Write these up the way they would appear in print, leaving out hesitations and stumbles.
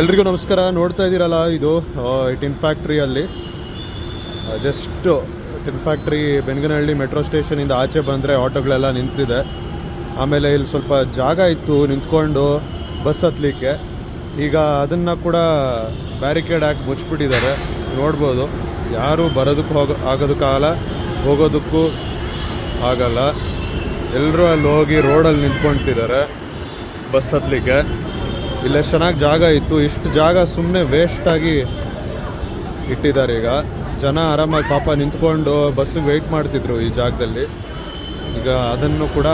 ಎಲ್ರಿಗೂ ನಮಸ್ಕಾರ. ನೋಡ್ತಾ ಇದ್ದೀರಲ್ಲ, ಇದು ಟಿನ್ ಫ್ಯಾಕ್ಟ್ರಿಯಲ್ಲಿ just tin factory Benniganahalli metro ಸ್ಟೇಷನಿಂದ ಆಚೆ ಬಂದರೆ ಆಟೋಗಳೆಲ್ಲ ನಿಂತಿದೆ. ಆಮೇಲೆ ಇಲ್ಲಿ ಸ್ವಲ್ಪ ಜಾಗ ಇತ್ತು ನಿಂತ್ಕೊಂಡು ಬಸ್ ಹತ್ತಲಿಕ್ಕೆ. ಈಗ ಅದನ್ನು ಕೂಡ ಬ್ಯಾರಿಕೇಡ್ ಹಾಕಿ ಮುಚ್ಚಿಬಿಟ್ಟಿದ್ದಾರೆ. ನೋಡ್ಬೋದು, ಯಾರು ಬರೋದಕ್ಕೂ ಆಗೋದಕ್ಕಾಗಲ್ಲ, ಹೋಗೋದಕ್ಕೂ ಆಗಲ್ಲ. ಎಲ್ಲರೂ ಅಲ್ಲಿ ಹೋಗಿ ರೋಡಲ್ಲಿ ನಿಂತ್ಕೊಳ್ತಿದ್ದಾರೆ ಬಸ್ ಹತ್ತಲಿಕ್ಕೆ. ಇಲ್ಲೇ ಚೆನ್ನಾಗಿ ಜಾಗ ಇತ್ತು, ಇಷ್ಟು ಜಾಗ ಸುಮ್ಮನೆ ವೇಸ್ಟಾಗಿ ಇಟ್ಟಿದ್ದಾರೆ. ಈಗ ಜನ ಆರಾಮಾಗಿ ಪಾಪ ನಿಂತ್ಕೊಂಡು ಬಸ್ಸಿಗೆ ವೆಯ್ಟ್ ಮಾಡ್ತಿದ್ರು ಈ ಜಾಗದಲ್ಲಿ. ಈಗ ಅದನ್ನು ಕೂಡ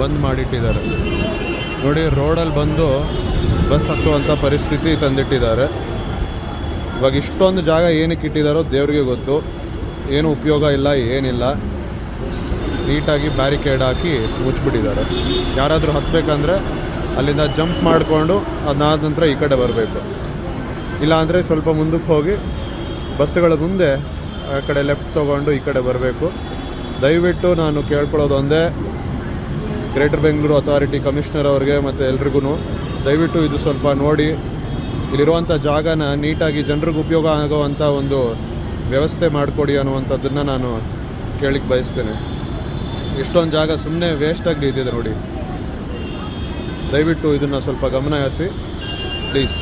ಬಂದ್ ಮಾಡಿಟ್ಟಿದ್ದಾರೆ. ನೋಡಿ, ರೋಡಲ್ಲಿ ಬಂದು ಬಸ್ ಹತ್ತುವಂಥ ಪರಿಸ್ಥಿತಿ ತಂದಿಟ್ಟಿದ್ದಾರೆ. ಇವಾಗ ಇಷ್ಟೊಂದು ಜಾಗ ಏನಕ್ಕೆ ಇಟ್ಟಿದ್ದಾರೋ ದೇವ್ರಿಗೆ ಗೊತ್ತು. ಏನು ಉಪಯೋಗ ಇಲ್ಲ, ಏನಿಲ್ಲ. ನೀಟಾಗಿ ಬ್ಯಾರಿಕೇಡ್ ಹಾಕಿ ಮುಚ್ಚಿಬಿಟ್ಟಿದ್ದಾರೆ. ಯಾರಾದರೂ ಹತ್ತಬೇಕಂದ್ರೆ ಅಲ್ಲಿಂದ ಜಂಪ್ ಮಾಡಿಕೊಂಡು ಅದಾದ ನಂತರ ಈ ಕಡೆ ಬರಬೇಕು. ಇಲ್ಲಾಂದರೆ ಸ್ವಲ್ಪ ಮುಂದಕ್ಕೆ ಹೋಗಿ ಬಸ್ಸುಗಳ ಮುಂದೆ ಆ ಕಡೆ ಲೆಫ್ಟ್ ತೊಗೊಂಡು ಈ ಕಡೆ ಬರಬೇಕು. ದಯವಿಟ್ಟು ನಾನು ಕೇಳ್ಕೊಳ್ಳೋದು ಒಂದೇ, ಗ್ರೇಟರ್ ಬೆಂಗಳೂರು ಅಥಾರಿಟಿ ಕಮಿಷನರ್ ಅವ್ರಿಗೆ ಮತ್ತು ಎಲ್ರಿಗೂ ದಯವಿಟ್ಟು ಇದು ಸ್ವಲ್ಪ ನೋಡಿ, ಇಲ್ಲಿರುವಂಥ ಜಾಗನ ನೀಟಾಗಿ ಜನರಿಗೆ ಉಪಯೋಗ ಆಗೋವಂಥ ಒಂದು ವ್ಯವಸ್ಥೆ ಮಾಡಿಕೊಡಿ ಅನ್ನುವಂಥದ್ದನ್ನು ನಾನು ಕೇಳಿಕ್ಕೆ ಬಯಸ್ತೇನೆ. ಇಷ್ಟೊಂದು ಜಾಗ ಸುಮ್ಮನೆ ವೇಸ್ಟಾಗಿ ನಿಂತಿದೆ ನೋಡಿ. ದಯವಿಟ್ಟು ಇದನ್ನು ಸ್ವಲ್ಪ ಗಮನ ಹರಿಸಿ ಪ್ಲೀಸ್.